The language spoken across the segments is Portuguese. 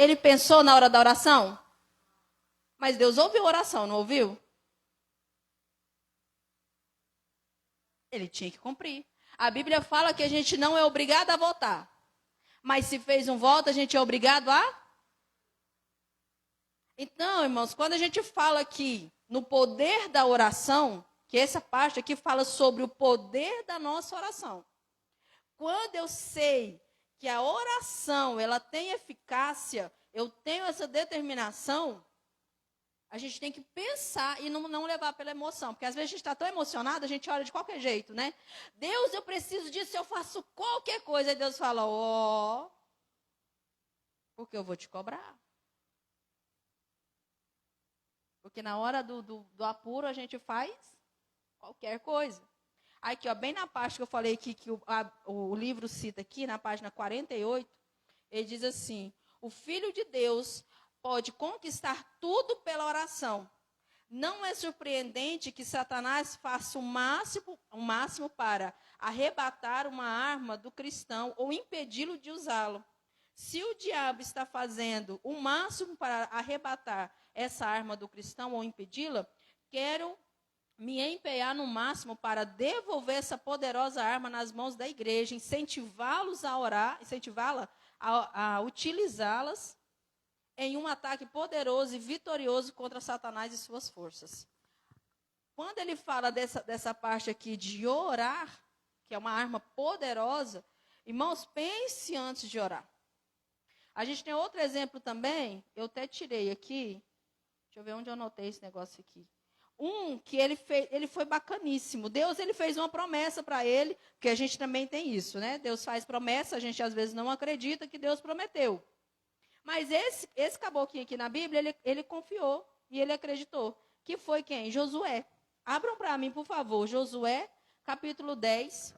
Ele pensou na hora da oração? Mas Deus ouviu a oração, não ouviu? Ele tinha que cumprir. A Bíblia fala que a gente não é obrigado a votar. Mas se fez um voto, a gente é obrigado a... Então, irmãos, quando a gente fala aqui no poder da oração, que essa parte aqui fala sobre o poder da nossa oração. Quando eu sei que a oração, ela tem eficácia, eu tenho essa determinação, a gente tem que pensar e não levar pela emoção. Porque às vezes a gente está tão emocionado, a gente ora de qualquer jeito, né? Deus, eu preciso disso, eu faço qualquer coisa. E Deus fala, porque eu vou te cobrar. Porque na hora do apuro a gente faz qualquer coisa. Aqui, ó, bem na parte que eu falei aqui, que o livro cita aqui, na página 48, ele diz assim, o Filho de Deus pode conquistar tudo pela oração. Não é surpreendente que Satanás faça o máximo para arrebatar uma arma do cristão ou impedi-lo de usá-lo. Se o diabo está fazendo o máximo para arrebatar essa arma do cristão ou impedi-la, quero me empenhar no máximo para devolver essa poderosa arma nas mãos da igreja, incentivá-los a orar, incentivá-la a utilizá-las em um ataque poderoso e vitorioso contra Satanás e suas forças. Quando ele fala dessa parte aqui de orar, que é uma arma poderosa, irmãos, pense antes de orar. A gente tem outro exemplo também, eu até tirei aqui, deixa eu ver onde eu anotei esse negócio aqui. Que ele foi bacaníssimo. Deus, ele fez uma promessa para ele, porque a gente também tem isso, né? Deus faz promessa, a gente às vezes não acredita que Deus prometeu. Mas esse caboclinho aqui na Bíblia, ele confiou e ele acreditou. Que foi quem? Josué. Abram para mim, por favor, Josué, capítulo 10.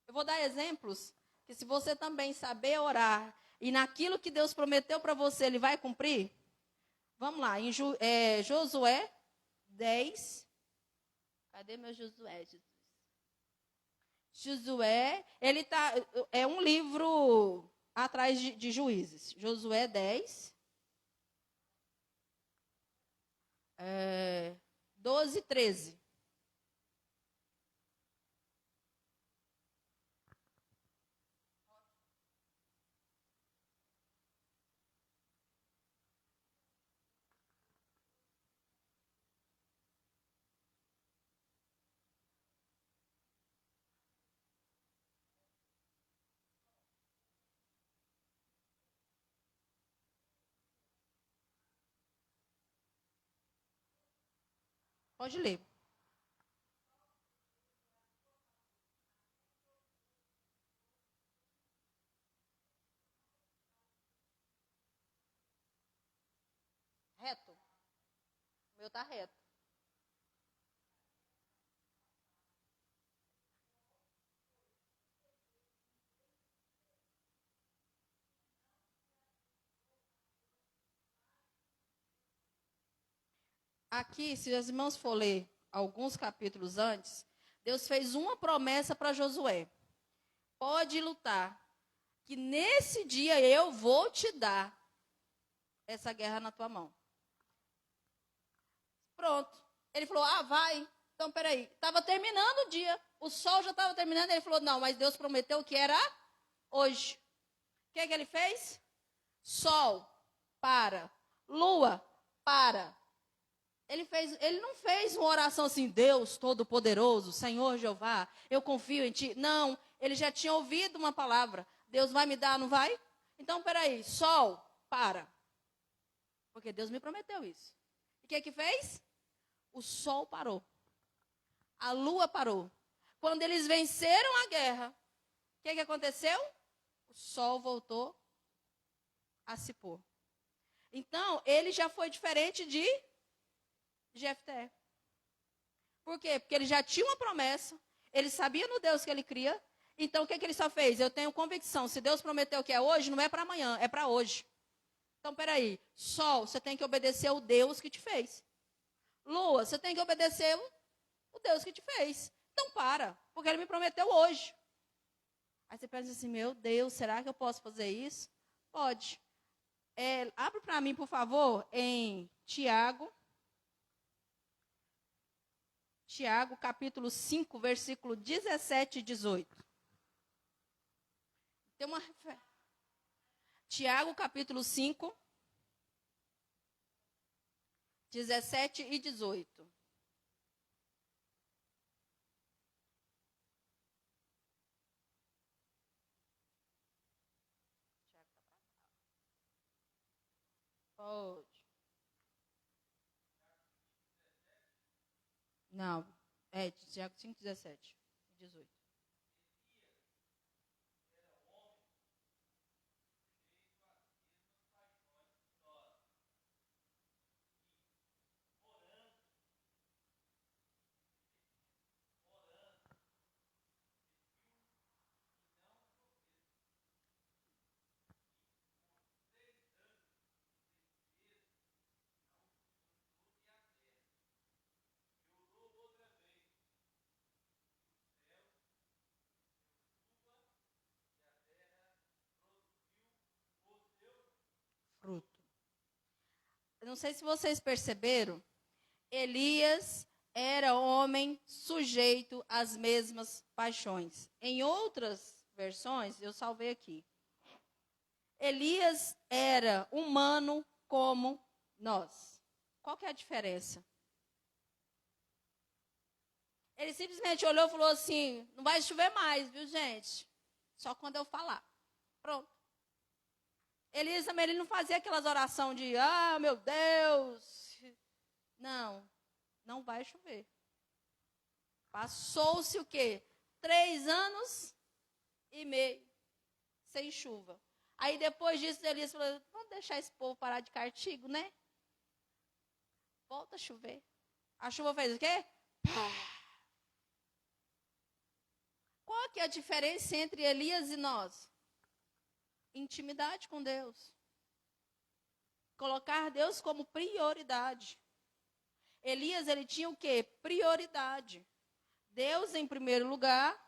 Eu vou dar exemplos, que se você também saber orar, e naquilo que Deus prometeu para você, ele vai cumprir? Vamos lá, em Josué 10. Cadê meu Josué, Jesus? Josué, é um livro atrás de Juízes. Josué 10. 12, 13. Pode ler. Reto. O meu está reto. Aqui, se os irmãos for ler alguns capítulos antes, Deus fez uma promessa para Josué. Pode lutar, que nesse dia eu vou te dar essa guerra na tua mão. Pronto. Ele falou, vai. Então, peraí. Estava terminando o dia. O sol já estava terminando. Ele falou, não, mas Deus prometeu que era hoje. O que ele fez? Sol, para. Lua, para. Ele não fez uma oração assim, Deus Todo-Poderoso, Senhor Jeová, eu confio em Ti. Não, ele já tinha ouvido uma palavra. Deus vai me dar, não vai? Então, peraí, sol, para. Porque Deus me prometeu isso. E o que fez? O sol parou. A lua parou. Quando eles venceram a guerra, o que aconteceu? O sol voltou a se pôr. Então, ele já foi diferente de Jefté. Por quê? Porque ele já tinha uma promessa, ele sabia no Deus que ele cria. Então, o que ele só fez? Eu tenho convicção, se Deus prometeu que é hoje, não é para amanhã, é para hoje. Então, peraí, sol, você tem que obedecer ao Deus que te fez. Lua, você tem que obedecer o Deus que te fez. Então, para, porque ele me prometeu hoje. Aí você pensa assim, meu Deus, será que eu posso fazer isso? Pode. Abre para mim, por favor, em Tiago. Tiago, capítulo 5, versículo 17 e 18. Tem uma Tiago, capítulo 5, 17 e 18. Pode. Não, Tiago 5, 17 e 18. Fruto. Eu não sei se vocês perceberam, Elias era homem sujeito às mesmas paixões. Em outras versões, eu salvei aqui. Elias era humano como nós. Qual que é a diferença? Ele simplesmente olhou e falou assim, não vai chover mais, viu, gente? Só quando eu falar. Pronto. Elias também ele não fazia aquelas orações de, meu Deus. Não, não vai chover. Passou-se o quê? 3 anos e meio sem chuva. Aí depois disso, Elias falou, vamos deixar esse povo parar de cartigo, né? Volta a chover. A chuva fez o quê? Qual que é a diferença entre Elias e nós? Intimidade com Deus. Colocar Deus como prioridade. Elias, ele tinha o quê? Prioridade. Deus em primeiro lugar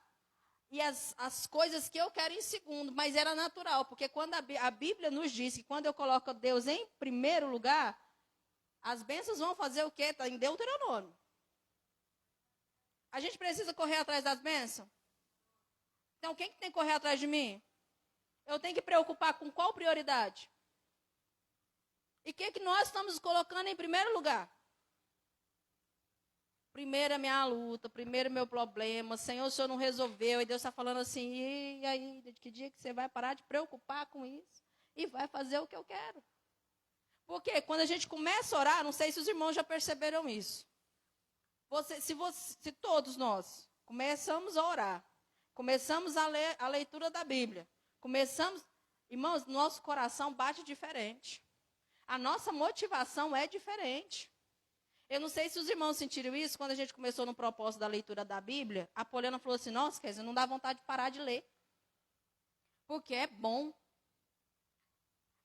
e as coisas que eu quero em segundo. Mas era natural, porque quando a Bíblia nos diz que quando eu coloco Deus em primeiro lugar, as bênçãos vão fazer o quê? Está em Deuteronômio. A gente precisa correr atrás das bênçãos? Então, quem que tem que correr atrás de mim? Eu tenho que preocupar com qual prioridade? E o que nós estamos colocando em primeiro lugar? Primeiro a minha luta, primeiro meu problema. Senhor, o Senhor não resolveu. E Deus está falando assim, e aí, de que dia que você vai parar de preocupar com isso? E vai fazer o que eu quero. Porque quando a gente começa a orar, não sei se os irmãos já perceberam isso. Se todos nós começamos a orar, começamos a ler a leitura da Bíblia, irmãos, nosso coração bate diferente. A nossa motivação é diferente. Eu não sei se os irmãos sentiram isso quando a gente começou no propósito da leitura da Bíblia. A Poliana falou assim, nossa, quer dizer, não dá vontade de parar de ler. Porque é bom.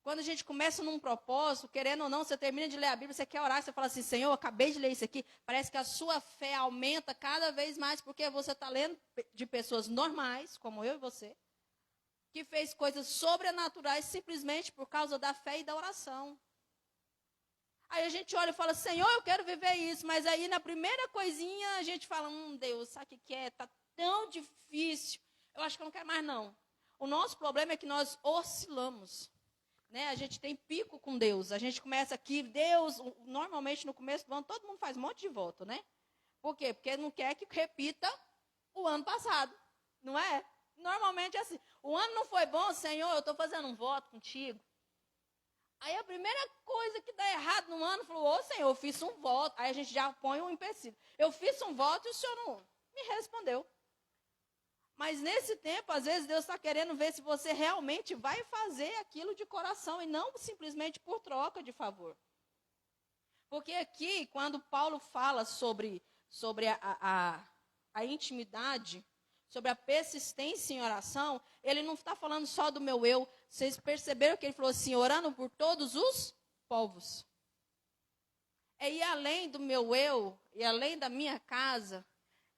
Quando a gente começa num propósito, querendo ou não, você termina de ler a Bíblia, você quer orar, você fala assim, Senhor, eu acabei de ler isso aqui. Parece que a sua fé aumenta cada vez mais, porque você está lendo de pessoas normais, como eu e você, que fez coisas sobrenaturais simplesmente por causa da fé e da oração. Aí a gente olha e fala, Senhor, eu quero viver isso. Mas aí na primeira coisinha a gente fala, Deus, sabe o que é? Está tão difícil. Eu acho que eu não quero mais não. O nosso problema é que nós oscilamos. Né? A gente tem pico com Deus. A gente começa aqui, Deus, normalmente no começo do ano, todo mundo faz um monte de voto, né? Por quê? Porque não quer que repita o ano passado. Não é? Normalmente é assim. O ano não foi bom, Senhor, eu estou fazendo um voto contigo. Aí a primeira coisa que dá errado no ano, falou, Senhor, eu fiz um voto. Aí a gente já põe um empecilho. Eu fiz um voto e o Senhor não me respondeu. Mas nesse tempo, às vezes, Deus está querendo ver se você realmente vai fazer aquilo de coração e não simplesmente por troca de favor. Porque aqui, quando Paulo fala sobre a intimidade, sobre a persistência em oração, ele não está falando só do meu eu. Vocês perceberam que ele falou assim, orando por todos os povos. É ir além do meu eu, e além da minha casa,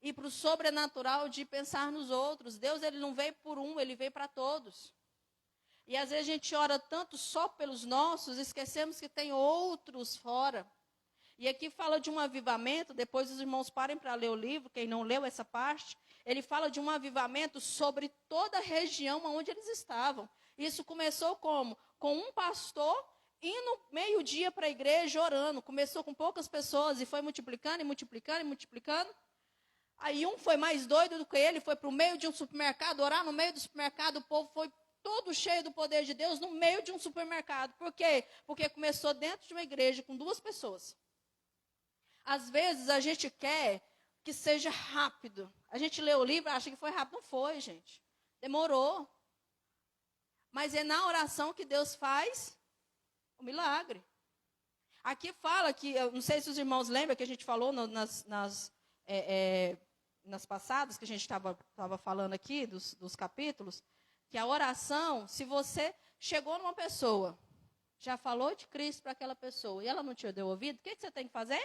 e para o sobrenatural de pensar nos outros. Deus, ele não veio por um, ele veio para todos. E às vezes a gente ora tanto só pelos nossos, esquecemos que tem outros fora. E aqui fala de um avivamento, depois os irmãos parem para ler o livro, quem não leu essa parte, ele fala de um avivamento sobre toda a região onde eles estavam. Isso começou como? Com um pastor indo meio-dia para a igreja orando. Começou com poucas pessoas e foi multiplicando e multiplicando e multiplicando. Aí um foi mais doido do que ele, foi para o meio de um supermercado, orar no meio do supermercado, o povo foi todo cheio do poder de Deus no meio de um supermercado. Por quê? Porque começou dentro de uma igreja com 2 pessoas. Às vezes a gente quer que seja rápido. A gente lê o livro e acha que foi rápido. Não foi, gente. Demorou. Mas é na oração que Deus faz o milagre. Aqui fala que, eu não sei se os irmãos lembram que a gente falou nas passadas, que a gente estava falando aqui, dos capítulos, que a oração, se você chegou numa pessoa, já falou de Cristo para aquela pessoa, e ela não te deu ouvido, o que você tem que fazer?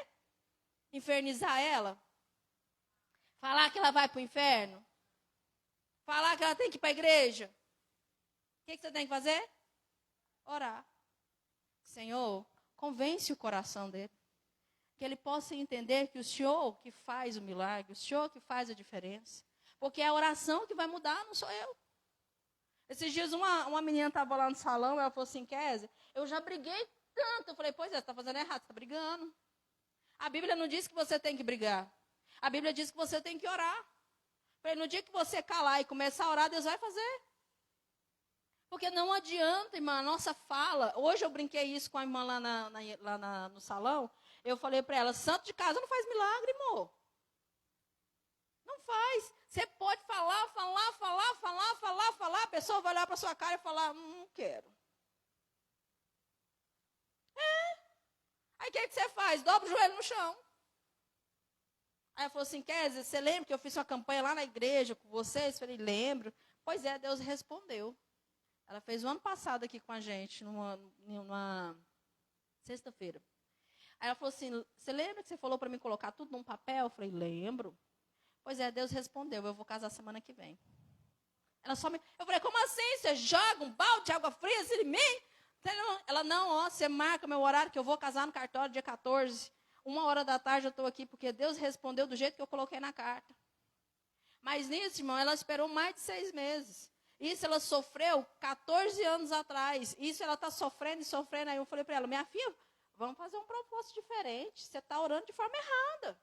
Infernizar ela? Falar que ela vai para o inferno? Falar que ela tem que ir para a igreja? O que você tem que fazer? Orar. Senhor, convence o coração dele. Que ele possa entender que o Senhor que faz o milagre, o Senhor que faz a diferença. Porque é a oração que vai mudar, não sou eu. Esses dias uma menina estava lá no salão, ela falou assim, Kézia, eu já briguei tanto. Eu falei, pois é, você está fazendo errado, você está brigando. A Bíblia não diz que você tem que brigar. A Bíblia diz que você tem que orar. Eu falei, no dia que você calar e começar a orar, Deus vai fazer. Porque não adianta, irmã, a nossa fala. Hoje eu brinquei isso com a irmã lá no salão. Eu falei para ela, santo de casa não faz milagre, amor. Não faz. Você pode falar, a pessoa vai olhar para sua cara e falar, não quero. Aí o que você faz? Dobra o joelho no chão. Aí ela falou assim, Kézia, você lembra que eu fiz uma campanha lá na igreja com vocês? Eu falei, lembro. Pois é, Deus respondeu. Ela fez o ano passado aqui com a gente, numa sexta-feira. Aí ela falou assim, você lembra que você falou para mim colocar tudo num papel? Eu falei, lembro. Pois é, Deus respondeu, eu vou casar semana que vem. Eu falei, como assim? Você joga um balde de água fria assim em mim? Ela, não, ó, você marca meu horário que eu vou casar no cartório dia 14. 13h eu estou aqui, porque Deus respondeu do jeito que eu coloquei na carta. Mas nisso, irmão, ela esperou mais de 6 meses. Isso ela sofreu 14 anos atrás. Isso ela está sofrendo e sofrendo. Aí eu falei para ela, minha filha, vamos fazer um propósito diferente. Você está orando de forma errada.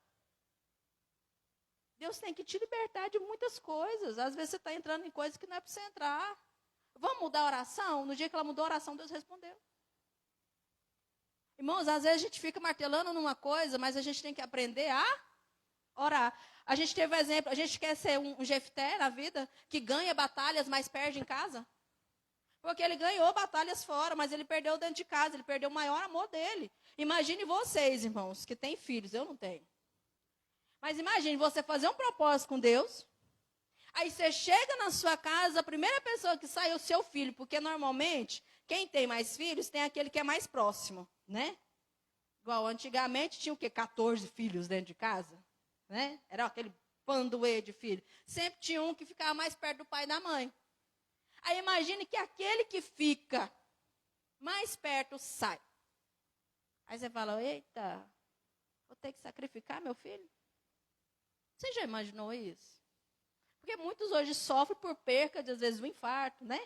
Deus tem que te libertar de muitas coisas. Às vezes você está entrando em coisas que não é para você entrar. Vamos mudar a oração? No dia que ela mudou a oração, Deus respondeu. Irmãos, às vezes a gente fica martelando numa coisa, mas a gente tem que aprender a orar. A gente teve um exemplo, a gente quer ser um Jefté na vida, que ganha batalhas, mas perde em casa. Porque ele ganhou batalhas fora, mas ele perdeu dentro de casa, ele perdeu o maior amor dele. Imagine vocês, irmãos, que têm filhos, eu não tenho. Mas imagine você fazer um propósito com Deus, aí você chega na sua casa, a primeira pessoa que sai é o seu filho, porque normalmente, quem tem mais filhos, tem aquele que é mais próximo, né? Igual antigamente, tinha o quê? 14 filhos dentro de casa, né? Era aquele panduê de filho. Sempre tinha um que ficava mais perto do pai e da mãe. Aí imagine que aquele que fica mais perto sai. Aí você fala, eita, vou ter que sacrificar meu filho? Você já imaginou isso? Porque muitos hoje sofrem por perca, de, às vezes, um infarto, né?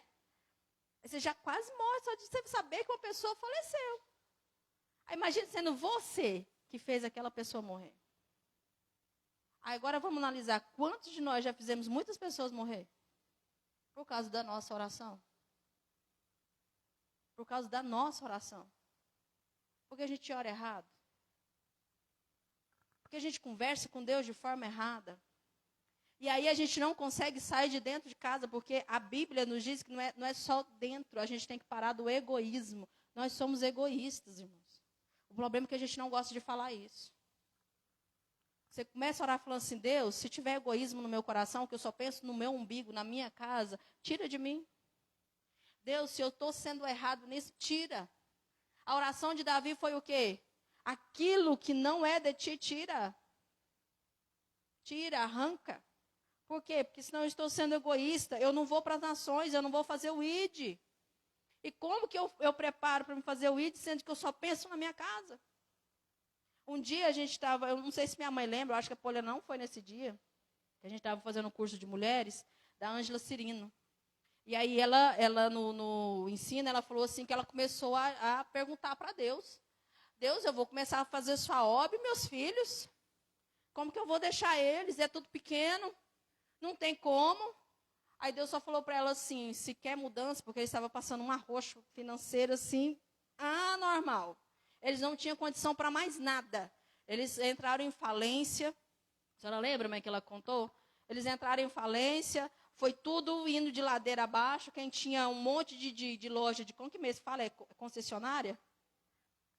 Aí você já quase morre só de você saber que uma pessoa faleceu. Aí imagine sendo você que fez aquela pessoa morrer. Aí agora vamos analisar quantos de nós já fizemos muitas pessoas morrer? Por causa da nossa oração. Por causa da nossa oração. Porque a gente ora errado. Porque a gente conversa com Deus de forma errada. E aí a gente não consegue sair de dentro de casa, porque a Bíblia nos diz que não é só dentro, a gente tem que parar do egoísmo. Nós somos egoístas, irmãos. O problema é que a gente não gosta de falar isso. Você começa a orar falando assim, Deus, se tiver egoísmo no meu coração, que eu só penso no meu umbigo, na minha casa, tira de mim. Deus, se eu estou sendo errado nisso, tira. A oração de Davi foi o quê? Aquilo que não é de ti, tira. Tira, arranca. Por quê? Porque senão eu estou sendo egoísta. Eu não vou para as nações, eu não vou fazer o ID. E como que eu preparo para me fazer o ID, sendo que eu só penso na minha casa? Um dia a gente estava, eu não sei se minha mãe lembra, eu acho que a Polha não foi nesse dia, que a gente estava fazendo um curso de mulheres, da Ângela Cirino. E aí ela no ensino, ela falou assim, que ela começou a perguntar para Deus. Deus, eu vou começar a fazer sua obra e meus filhos. Como que eu vou deixar eles? É tudo pequeno, não tem como. Aí Deus só falou para ela assim, se quer mudança, porque ele estava passando um arroxo financeiro assim, anormal. Eles não tinham condição para mais nada. Eles entraram em falência. A senhora lembra, mãe, que ela contou? Eles entraram em falência, foi tudo indo de ladeira abaixo. Quem tinha um monte de loja de, como que mesmo fala? É concessionária?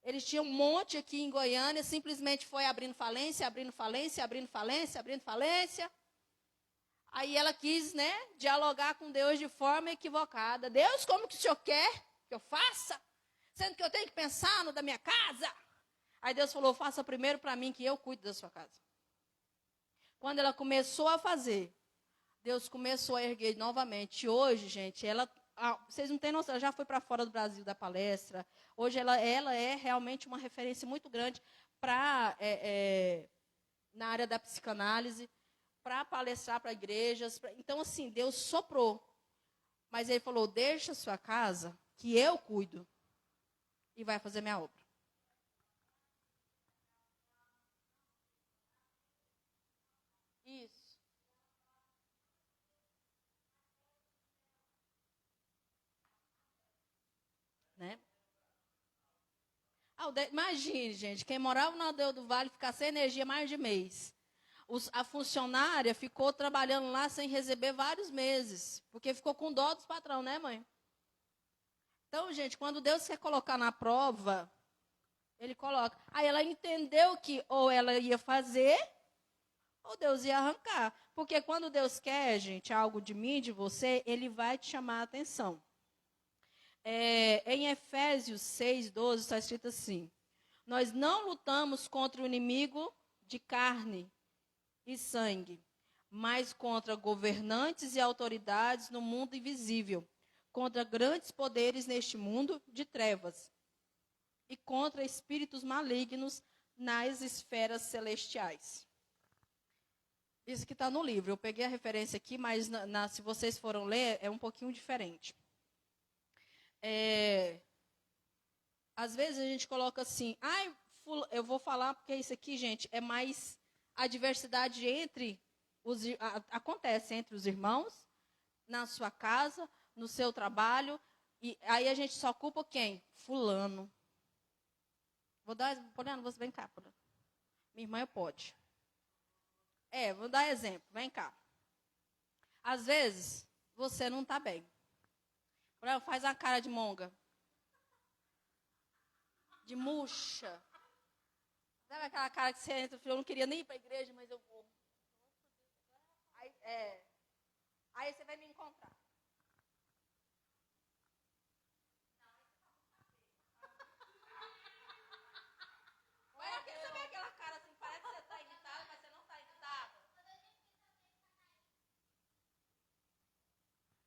Eles tinham um monte aqui em Goiânia, simplesmente foi abrindo falência, abrindo falência, abrindo falência, abrindo falência. Aí ela quis, né, dialogar com Deus de forma equivocada. Deus, como que o Senhor quer que eu faça? Sendo que eu tenho que pensar no da minha casa. Aí Deus falou, faça primeiro para mim que eu cuido da sua casa. Quando ela começou a fazer, Deus começou a erguer novamente. Hoje, gente, vocês não têm noção, ela já foi para fora do Brasil da palestra. Hoje ela é realmente uma referência muito grande na área da psicanálise, para palestrar para igrejas. Então, assim, Deus soprou. Mas ele falou, deixa a sua casa, que eu cuido. E vai fazer minha obra. Isso. Né? Imagine, gente, quem morava no Aldeia do Vale ficar sem energia mais de mês. A funcionária ficou trabalhando lá sem receber vários meses, porque ficou com dó dos patrão, né, mãe? Então, gente, quando Deus quer colocar na prova, ele coloca. Aí ela entendeu que ou ela ia fazer, ou Deus ia arrancar. Porque quando Deus quer, gente, algo de mim, de você, ele vai te chamar a atenção. Em Efésios 6:12 está escrito assim, nós não lutamos contra o inimigo de carne e sangue, mas contra governantes e autoridades no mundo invisível, contra grandes poderes neste mundo de trevas e contra espíritos malignos nas esferas celestiais. Isso que está no livro. Eu peguei a referência aqui, mas se vocês foram ler, é um pouquinho diferente. Às vezes a gente coloca assim, eu vou falar porque isso aqui, gente, é mais a diversidade acontece entre os irmãos, na sua casa, no seu trabalho, e aí a gente só culpa quem? Fulano. Poliana, você vem cá, Poliana. Minha irmã pode. Vou dar exemplo, vem cá. Às vezes, você não está bem. Poliana, faz a cara de monga. De murcha. Sabe aquela cara que você entra, eu não queria nem ir para a igreja, mas eu vou. Aí você vai me encontrar. Olha, você vê aquela cara assim, parece que você está irritado, mas você não está irritado.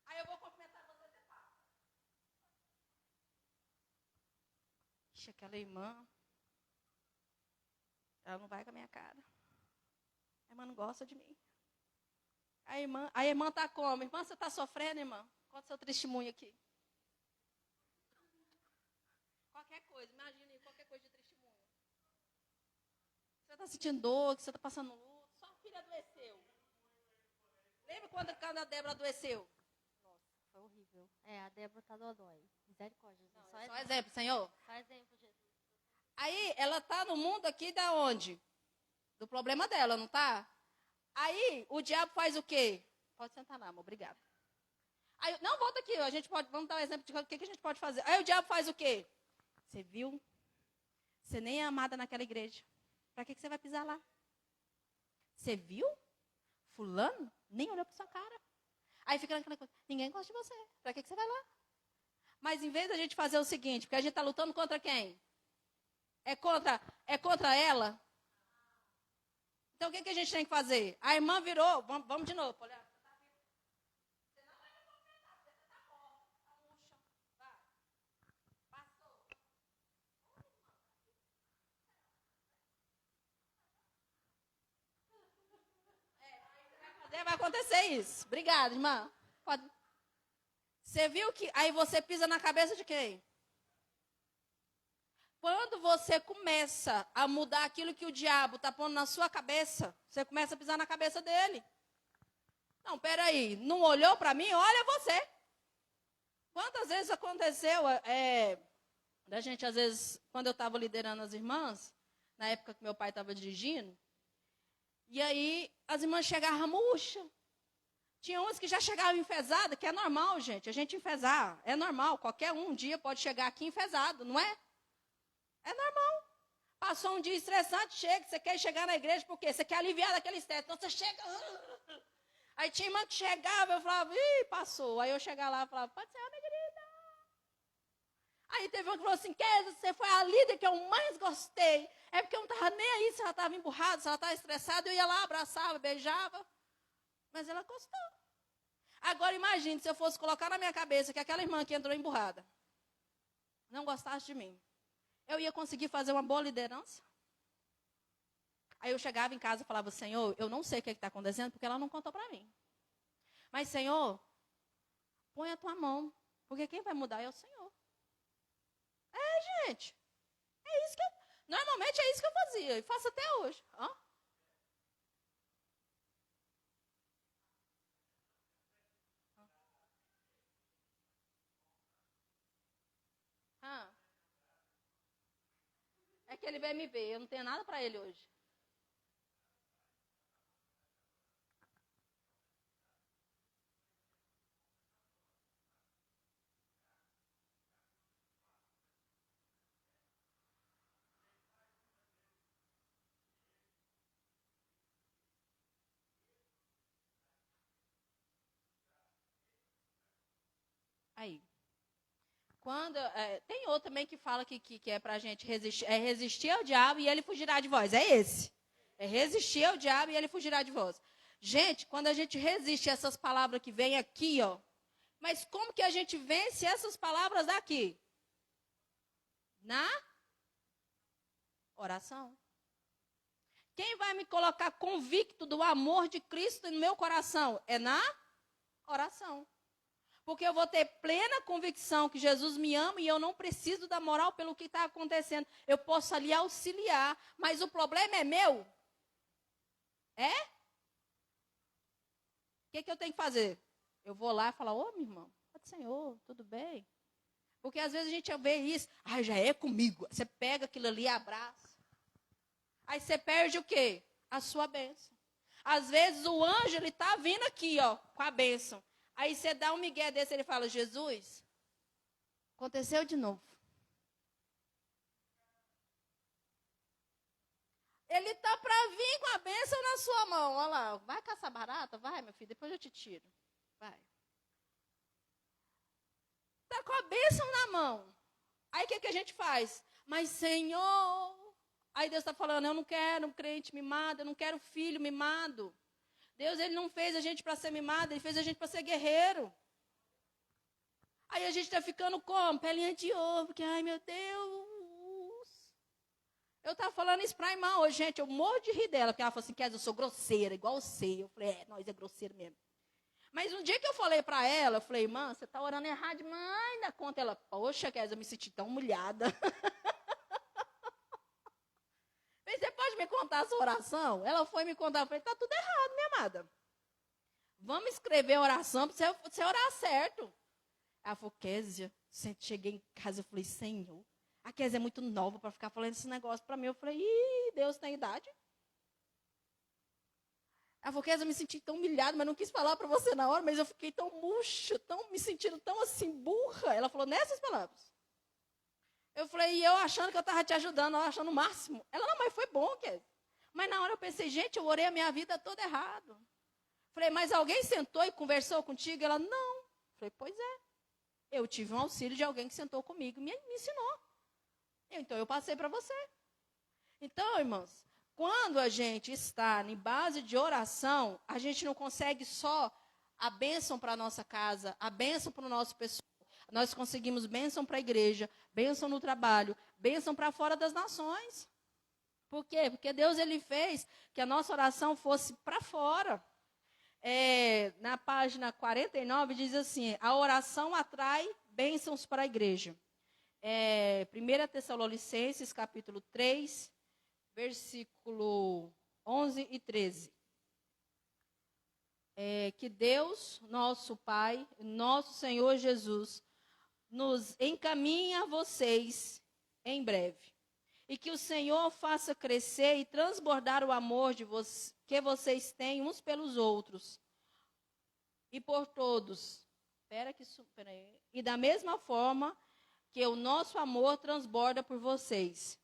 Aí eu vou cumprimentar você e você fala. Ixi, aquela irmã, ela não vai com a minha cara. A irmã não gosta de mim. A irmã está como? Irmã, você está sofrendo, irmã? Conta seu testemunho aqui. Qualquer coisa, imagine qualquer coisa de testemunho. Você está sentindo dor, que você está passando luto, sua filha adoeceu. Lembra quando a Débora adoeceu? Nossa, foi horrível. A Débora está dodói. Misericórdia, Jesus. Só exemplo, Senhor. Só exemplo, Jesus. Aí, ela está no mundo aqui da onde? Do problema dela, não está? Aí, o diabo faz o quê? Pode sentar lá, amor, obrigada. Aí, não, volta aqui, vamos dar um exemplo de o que a gente pode fazer. Aí o diabo faz o quê? Você viu? Você nem é amada naquela igreja. Para que você vai pisar lá? Você viu? Fulano nem olhou para sua cara. Aí fica naquela coisa, ninguém gosta de você. Para que você vai lá? Mas em vez da gente fazer o seguinte, porque a gente está lutando contra quem? É contra ela? Então o que a gente tem que fazer? A irmã virou, vamos de novo, olha. Você não vai me completar, você está morta, está murcha. Vai. É, vai acontecer isso. Obrigada, irmã. Pode. Você viu que aí você pisa na cabeça de quem? Quando você começa a mudar aquilo que o diabo está pondo na sua cabeça, você começa a pisar na cabeça dele. Não, peraí, não olhou para mim? Olha você. Quantas vezes aconteceu, da gente, às vezes, quando eu estava liderando as irmãs, na época que meu pai estava dirigindo, e aí as irmãs chegavam murcha. Tinha umas que já chegavam enfesadas, que é normal, gente, a gente enfesar, é normal, qualquer um dia pode chegar aqui enfesado, não é? É normal. Passou um dia estressante, chega, você quer chegar na igreja, por quê? Você quer aliviar daquele estresse, então você chega... Aí tinha irmã que chegava, eu falava, ih, passou. Aí eu chegava lá e falava, pode ser, minha querida. Aí teve uma que falou assim, Kézia, você foi a líder que eu mais gostei. É porque eu não estava nem aí se ela estava emburrada, se ela estava estressada. Eu ia lá, abraçava, beijava. Mas ela gostou. Agora imagine se eu fosse colocar na minha cabeça que aquela irmã que entrou emburrada não gostasse de mim. Eu ia conseguir fazer uma boa liderança? Aí eu chegava em casa e falava, Senhor, eu não sei o que está acontecendo, porque ela não contou para mim. Mas, Senhor, põe a tua mão, porque quem vai mudar é o Senhor. É, gente. É isso que normalmente é isso que eu fazia, e faço até hoje. É que ele veio me ver, eu não tenho nada para ele hoje. Aí. Tem outro também que fala que é para a gente resistir, resistir ao diabo e ele fugirá de vós. É esse. É resistir ao diabo e ele fugirá de vós. Gente, quando a gente resiste a essas palavras que vêm aqui, ó. Mas como que a gente vence essas palavras daqui? Na oração. Quem vai me colocar convicto do amor de Cristo no meu coração? É na oração. Porque eu vou ter plena convicção que Jesus me ama e eu não preciso da moral pelo que está acontecendo. Eu posso ali auxiliar, mas o problema é meu. É? O que eu tenho que fazer? Eu vou lá e falar, ô, minha irmã, Senhor, tudo bem? Porque às vezes a gente vê isso, já é comigo. Você pega aquilo ali e abraça. Aí você perde o quê? A sua bênção. Às vezes o anjo, ele está vindo aqui, ó, com a bênção. Aí você dá um migué desse, ele fala, Jesus, aconteceu de novo. Ele está para vir com a bênção na sua mão. Olha lá, vai caçar barata? Vai, meu filho, depois eu te tiro. Vai. Está com a bênção na mão. Aí o que a gente faz? Mas, Senhor, aí Deus está falando, eu não quero um crente mimado, eu não quero filho mimado. Deus, ele não fez a gente para ser mimado, ele fez a gente para ser guerreiro. Aí a gente está ficando como? Pelinha de ovo, porque, ai meu Deus. Eu estava falando isso para a irmã hoje, gente, eu morro de rir dela, porque ela falou assim, Kézia, eu sou grosseira, igual você. Eu falei, nós é grosseiro mesmo. Mas um dia que eu falei para ela, eu falei, irmã, você está orando errado demais na conta. Ela, poxa, Kézia, eu me senti tão humilhada. Você pode me contar a sua oração? Ela foi me contar, eu falei, está tudo errado, minha amada. Vamos escrever a oração para você orar certo. Ela falou, Kézia, cheguei em casa, eu falei, Senhor, a Kézia é muito nova para ficar falando esse negócio para mim. Eu falei, Deus tem idade. Ela falou, Kézia, eu me senti tão humilhada, mas não quis falar para você na hora, mas eu fiquei tão murcha, me sentindo tão assim, burra. Ela falou, nessas palavras. Eu falei, e eu achando que eu estava te ajudando, eu achando o máximo. Ela, não, mas foi bom, Kézia. Mas na hora eu pensei, gente, eu orei a minha vida toda errado. Falei, mas alguém sentou e conversou contigo? Ela, não. Falei, pois é. Eu tive um auxílio de alguém que sentou comigo e me ensinou. Então eu passei para você. Então, irmãos, quando a gente está em base de oração, a gente não consegue só a bênção para a nossa casa, a bênção para o nosso pessoal. Nós conseguimos bênção para a igreja, bênção no trabalho, bênção para fora das nações. Por quê? Porque Deus ele fez que a nossa oração fosse para fora. Na página 49 diz assim, a oração atrai bênçãos para a igreja. 1 Tessalonicenses, capítulo 3, versículo 11 e 13. Que Deus, nosso Pai, nosso Senhor Jesus, nos encaminhe a vocês em breve. E que o Senhor faça crescer e transbordar o amor que vocês têm uns pelos outros. E por todos. E da mesma forma que o nosso amor transborda por vocês.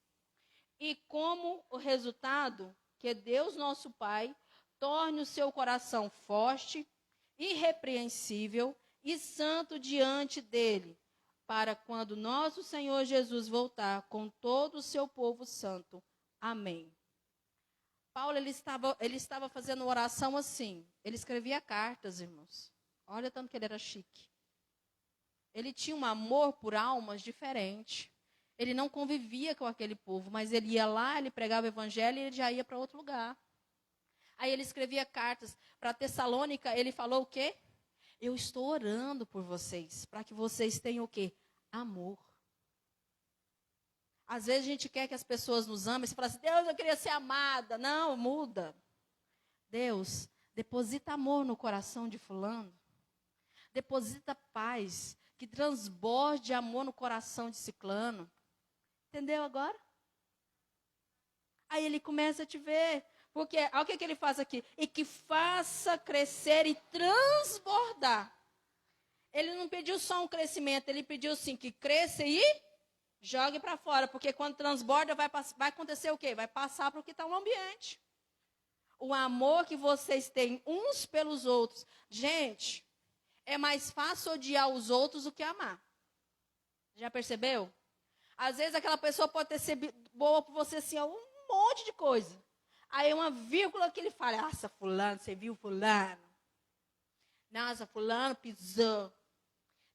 E como o resultado, que Deus, nosso Pai, torne o seu coração forte, irrepreensível e santo diante dele, para quando nosso Senhor Jesus voltar com todo o seu povo santo. Amém. Paulo, ele estava fazendo oração assim. Ele escrevia cartas, irmãos. Olha tanto que ele era chique. Ele tinha um amor por almas diferente. Ele não convivia com aquele povo, mas ele ia lá, ele pregava o evangelho e ele já ia para outro lugar. Aí ele escrevia cartas para Tessalônica, ele falou o quê? Eu estou orando por vocês, para que vocês tenham o quê? Amor. Às vezes a gente quer que as pessoas nos amem, você fala assim, Deus, eu queria ser amada. Não, muda. Deus, deposita amor no coração de fulano. Deposita paz, que transborde amor no coração de ciclano. Entendeu agora? Aí ele começa a te ver. Porque, olha o que ele faz aqui. E que faça crescer e transbordar. Ele não pediu só um crescimento, ele pediu assim, que cresça e jogue para fora. Porque quando transborda, vai acontecer o quê? Vai passar para o que está no ambiente. O amor que vocês têm uns pelos outros. Gente, é mais fácil odiar os outros do que amar. Já percebeu? Às vezes aquela pessoa pode ter sido boa por você assim, um monte de coisa. Aí uma vírgula que ele fala, nossa, fulano, você viu fulano? Nossa, fulano pisou.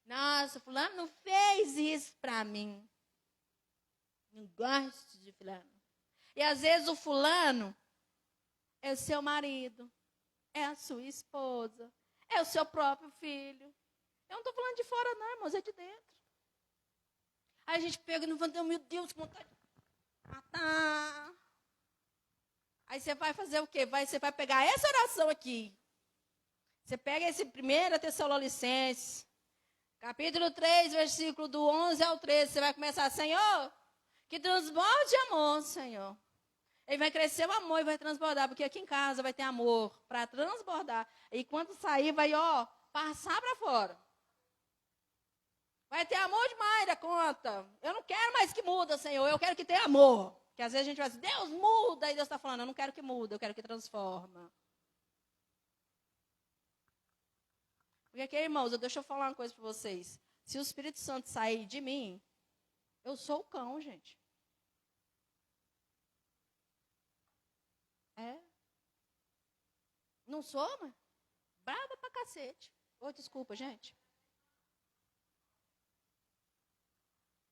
Nossa, fulano não fez isso para mim. Não gosto de fulano. E às vezes o fulano é o seu marido, é a sua esposa, é o seu próprio filho. Eu não estou falando de fora não, irmãos, é de dentro. Aí a gente pega no vão, meu Deus, que vontade de matar. Aí você vai fazer o quê? Você vai pegar essa oração aqui. Você pega esse 1 Tessalonicenses, capítulo 3, versículo do 11 ao 13. Você vai começar, Senhor, que transborde amor, Senhor. Ele vai crescer o amor e vai transbordar, porque aqui em casa vai ter amor para transbordar. E quando sair, vai, passar para fora. Vai ter amor demais da conta. Eu não quero mais que muda, Senhor. Eu quero que tenha amor. Porque às vezes a gente vai dizer, Deus muda. E Deus está falando, eu não quero que muda, eu quero que transforma. Porque aqui, irmãos, deixa eu falar uma coisa para vocês. Se o Espírito Santo sair de mim, eu sou o cão, gente. Não sou, mas brava pra cacete. Desculpa, gente.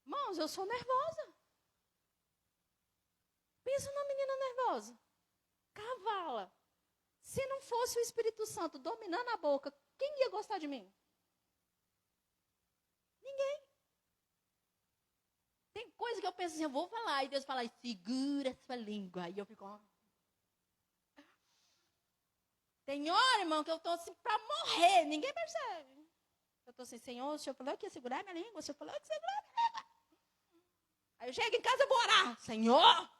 Irmãos, eu sou nervosa. Pensa numa menina nervosa. Cavala. Se não fosse o Espírito Santo dominando a boca, quem ia gostar de mim? Ninguém. Tem coisa que eu penso assim, eu vou falar. E Deus fala, segura sua língua. E eu fico... Tem hora, irmão, que eu estou assim para morrer. Ninguém percebe. Eu estou assim, Senhor, o Senhor falou que ia segurar minha língua. O Senhor falou que ia segurar minha língua. Aí eu chego em casa e vou orar. Senhor,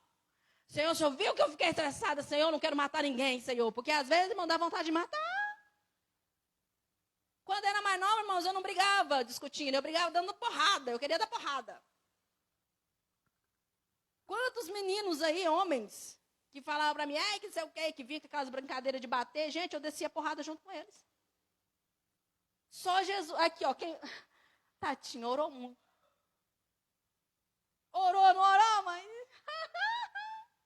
o Senhor viu que eu fiquei estressada. Senhor, não quero matar ninguém, Senhor. Porque às vezes, irmão, dá vontade de matar. Quando era mais nova, irmãos, eu não brigava discutindo. Eu brigava dando porrada. Eu queria dar porrada. Quantos meninos aí, homens... que falavam para mim, que não sei o quê, que vinha com aquelas brincadeiras de bater. Gente, eu descia a porrada junto com eles. Só Jesus. Aqui, Tatinha, orou muito. Orou, não orou, mãe?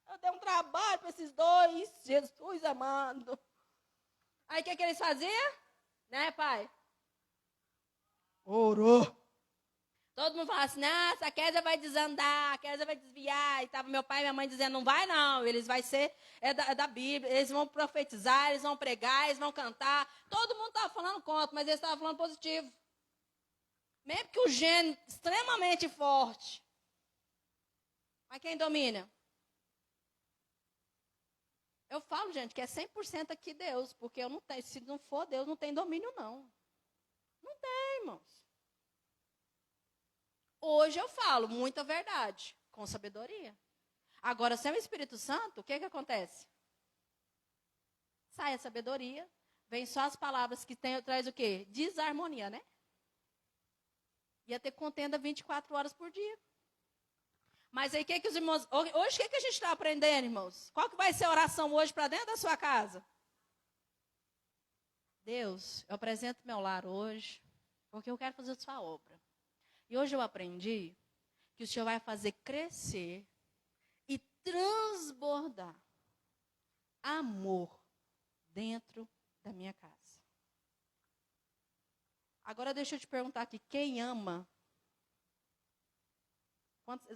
Eu dei um trabalho para esses dois. Jesus amado. Aí o que eles faziam? Né, pai? Orou. Todo mundo falava assim, nossa, a Kézia vai desandar, a Kézia vai desviar. E estava meu pai e minha mãe dizendo, não vai não, eles vai ser, da Bíblia, eles vão profetizar, eles vão pregar, eles vão cantar. Todo mundo estava falando contra, mas eles estavam falando positivo. Mesmo que o gene extremamente forte. Mas quem domina? Eu falo, gente, que é 100% aqui Deus, porque eu não tenho, se não for Deus, não tem domínio não. Não tem, irmãos. Hoje eu falo muita verdade, com sabedoria. Agora, sem o Espírito Santo, o que acontece? Sai a sabedoria, vem só as palavras que traz o quê? Desarmonia, né? Ia ter contenda 24 horas por dia. Mas aí, o que os irmãos... Hoje, o que a gente está aprendendo, irmãos? Qual que vai ser a oração hoje para dentro da sua casa? Deus, eu apresento meu lar hoje, porque eu quero fazer a sua obra. E hoje eu aprendi que o Senhor vai fazer crescer e transbordar amor dentro da minha casa. Agora deixa eu te perguntar aqui, quem ama?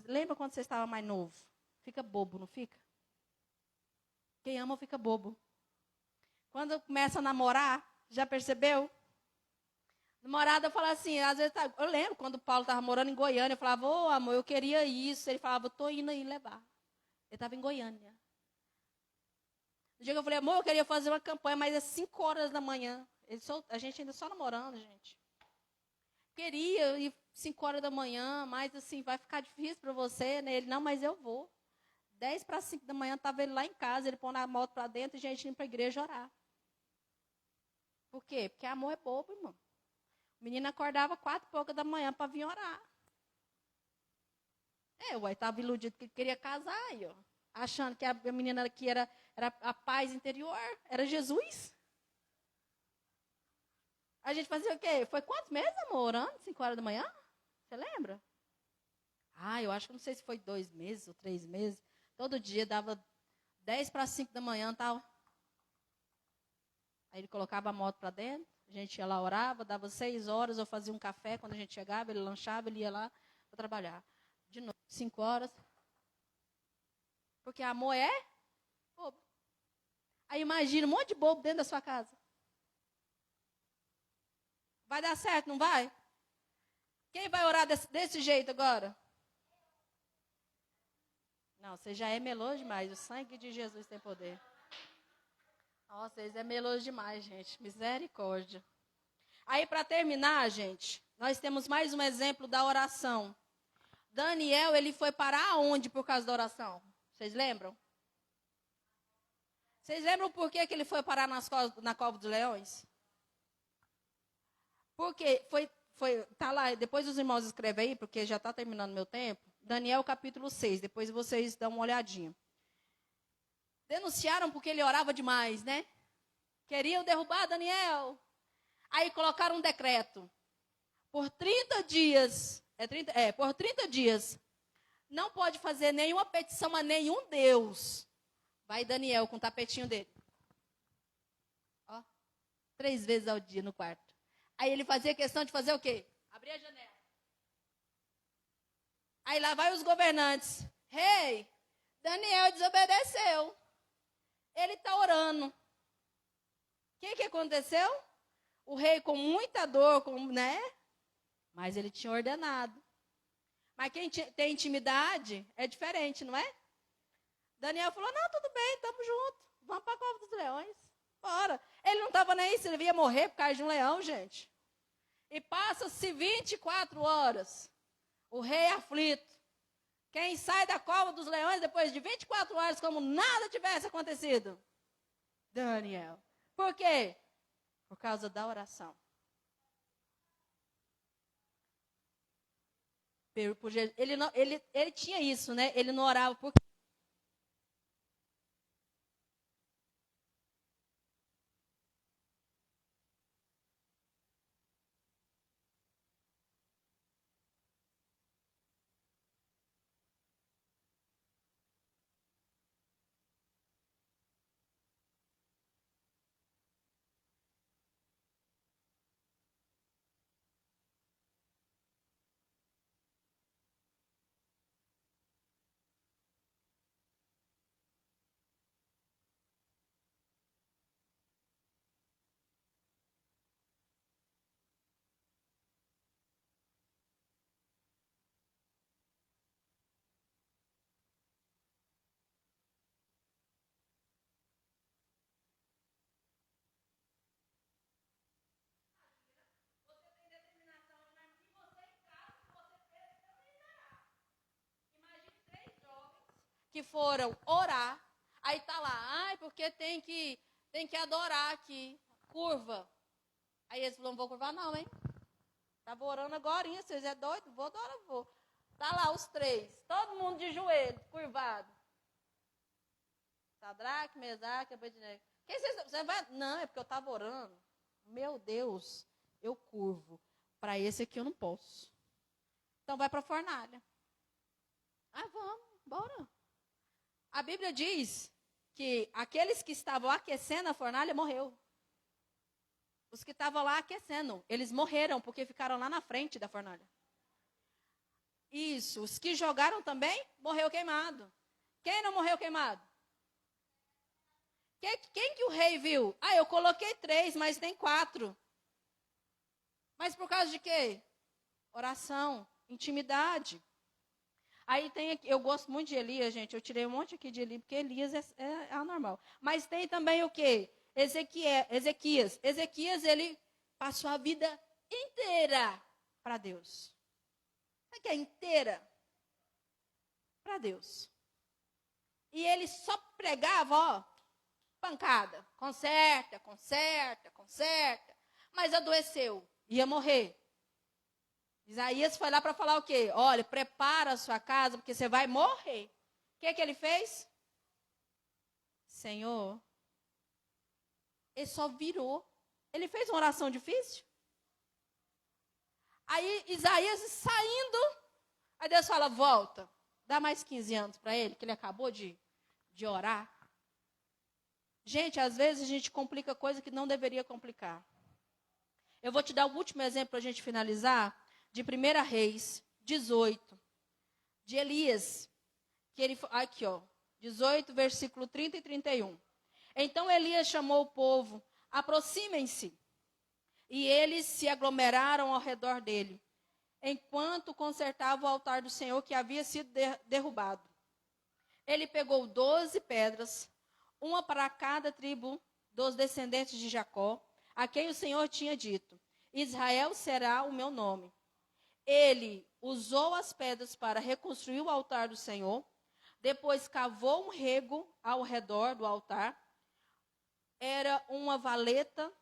Lembra quando você estava mais novo? Fica bobo, não fica? Quem ama fica bobo. Quando começa a namorar, já percebeu? Namorada fala assim, às vezes, eu lembro quando o Paulo estava morando em Goiânia, eu falava, ô amor, eu queria isso. Ele falava, estou indo aí levar. Ele estava em Goiânia. No dia que eu falei, amor, eu queria fazer uma campanha, mas é 5 horas da manhã. A gente ainda só namorando, gente. Queria ir 5 horas da manhã, mas assim, vai ficar difícil para você, né? Ele, não, mas eu vou. 10 para 5 da manhã, estava ele lá em casa, ele pondo a moto para dentro e a gente indo para a igreja orar. Por quê? Porque amor é bobo, irmão. O menino acordava 4 e pouca da manhã para vir orar. Uai, estava iludido que queria casar, aí, ó, achando que a menina aqui era a paz interior, era Jesus. A gente fazia o quê? Foi quantos meses, amor, orando? 5 horas da manhã? Você lembra? Eu acho que não sei se foi 2 meses ou 3 meses. Todo dia dava 10 para 5 da manhã, tal. Aí ele colocava a moto para dentro, a gente ia lá, orava, dava 6 horas, eu fazia um café, quando a gente chegava, ele lanchava, ele ia lá para trabalhar. De novo, 5 horas. Porque amor é bobo. Aí imagina um monte de bobo dentro da sua casa. Vai dar certo, não vai? Quem vai orar desse jeito agora? Não, você já é meloso demais. O sangue de Jesus tem poder. Nossa, vocês é meloso demais, gente. Misericórdia. Aí, para terminar, gente, nós temos mais um exemplo da oração. Daniel, ele foi parar aonde por causa da oração? Vocês lembram? Vocês lembram por que ele foi parar na cova dos leões? Porque tá lá, depois os irmãos escrevem aí, porque já está terminando meu tempo. Daniel capítulo 6, depois vocês dão uma olhadinha. Denunciaram porque ele orava demais, né? Queriam derrubar Daniel. Aí colocaram um decreto. Por 30 dias, por 30 dias, não pode fazer nenhuma petição a nenhum Deus. Vai Daniel com o tapetinho dele. Ó, 3 vezes ao dia no quarto. Aí ele fazia questão de fazer o quê? Abrir a janela. Aí lá vai os governantes. Rei, Daniel desobedeceu. Ele está orando. O que aconteceu? O rei com muita dor, né? Mas ele tinha ordenado. Mas quem tem intimidade é diferente, não é? Daniel falou, não, tudo bem, estamos juntos. Vamos para a cova dos leões. Bora. Ele não estava nem aí se ele ia morrer por causa de um leão, gente. E passa-se 24 horas. O rei aflito. Quem sai da cova dos leões depois de 24 horas como nada tivesse acontecido? Daniel. Por quê? Por causa da oração. Ele tinha isso, né? Ele não orava por que foram orar. Aí tá lá, ai, porque tem que adorar aqui, curva. Aí eles falaram, não vou curvar não, hein? Estava orando agora, vocês é doido? Vou adorar, vou. Tá lá os 3, todo mundo de joelho, curvado. Sadraque, Mesaque, Abednego. Você vai? Não, é porque eu estava orando. Meu Deus, eu curvo. Para esse aqui eu não posso. Então vai para a fornalha. Ah, vamos, bora. A Bíblia diz que aqueles que estavam aquecendo a fornalha morreu. Os que estavam lá aquecendo, eles morreram porque ficaram lá na frente da fornalha. Isso, os que jogaram também, morreu queimado. Quem não morreu queimado? Quem que o rei viu? Ah, eu coloquei 3, mas tem 4. Mas por causa de quê? Oração, intimidade. Aí tem aqui, eu gosto muito de Elias, gente. Eu tirei um monte aqui de Elias, porque Elias é anormal. Mas tem também o quê? Ezequias. Ezequias, ele passou a vida inteira para Deus. Sabe o que é inteira? Para Deus. E ele só pregava, ó, pancada. Conserta. Mas adoeceu, ia morrer. Isaías foi lá para falar o quê? Olha, prepara a sua casa, porque você vai morrer. O que ele fez? Senhor, ele só virou. Ele fez uma oração difícil. Aí Isaías saindo, aí Deus fala, volta. Dá mais 15 anos para ele, que ele acabou de orar. Gente, às vezes a gente complica coisa que não deveria complicar. Eu vou te dar o último exemplo para a gente finalizar, de 1 Reis 18, de Elias, que ele, aqui ó, 18, versículo 30 e 31. Então Elias chamou o povo, aproximem-se, e eles se aglomeraram ao redor dele, enquanto consertava o altar do Senhor que havia sido derrubado. Ele pegou 12 pedras, uma para cada tribo dos descendentes de Jacó, a quem o Senhor tinha dito, Israel será o meu nome. Ele usou as pedras para reconstruir o altar do Senhor, depois cavou um rego ao redor do altar. Era uma valeta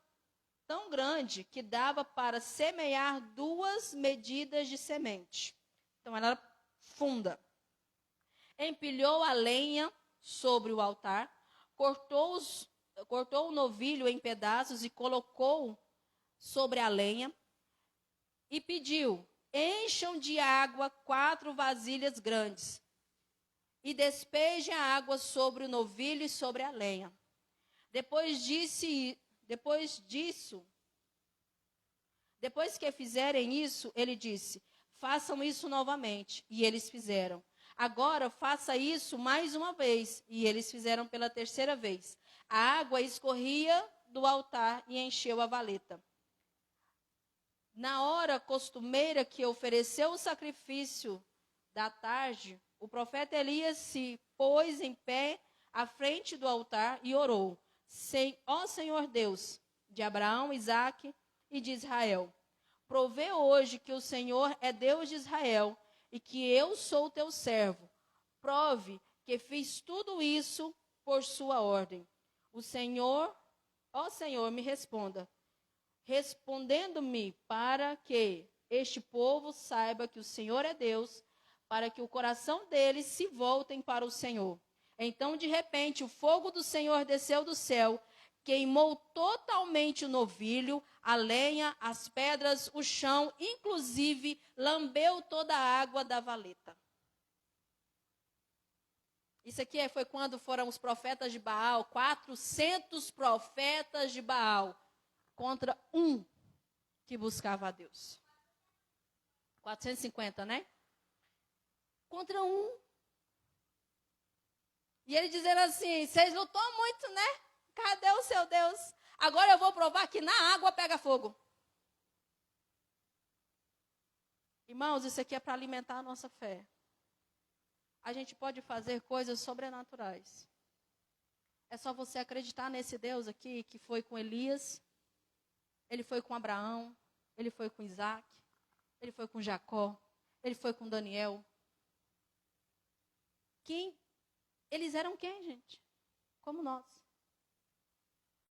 tão grande que dava para semear 2 medidas de semente. Então ela era funda. Empilhou a lenha sobre o altar, cortou o novilho em pedaços e colocou sobre a lenha e pediu, encham de água 4 vasilhas grandes e despejem a água sobre o novilho e sobre a lenha. Depois que fizerem isso, ele disse, façam isso novamente. E eles fizeram. Agora faça isso mais uma vez. E eles fizeram pela 3ª vez. A água escorria do altar e encheu a valeta. Na hora costumeira que ofereceu o sacrifício da tarde, o profeta Elias se pôs em pé à frente do altar e orou. Ó Senhor Deus, de Abraão, Isaque e de Israel, provê hoje que o Senhor é Deus de Israel e que eu sou teu servo. Prove que fiz tudo isso por sua ordem. Ó Senhor, me responda, respondendo-me para que este povo saiba que o Senhor é Deus, para que o coração deles se voltem para o Senhor. Então, de repente, o fogo do Senhor desceu do céu, queimou totalmente o novilho, a lenha, as pedras, o chão, inclusive lambeu toda a água da valeta. Isso aqui foi quando foram os profetas de Baal, 400 profetas de Baal, contra um que buscava a Deus. 450, né? Contra um. E ele dizendo assim, vocês lutou muito, né? Cadê o seu Deus? Agora eu vou provar que na água pega fogo. Irmãos, isso aqui é para alimentar a nossa fé. A gente pode fazer coisas sobrenaturais. É só você acreditar nesse Deus aqui, que foi com Elias, ele foi com Abraão, ele foi com Isaac, ele foi com Jacó, ele foi com Daniel. Quem Eles eram quem, gente? Como nós.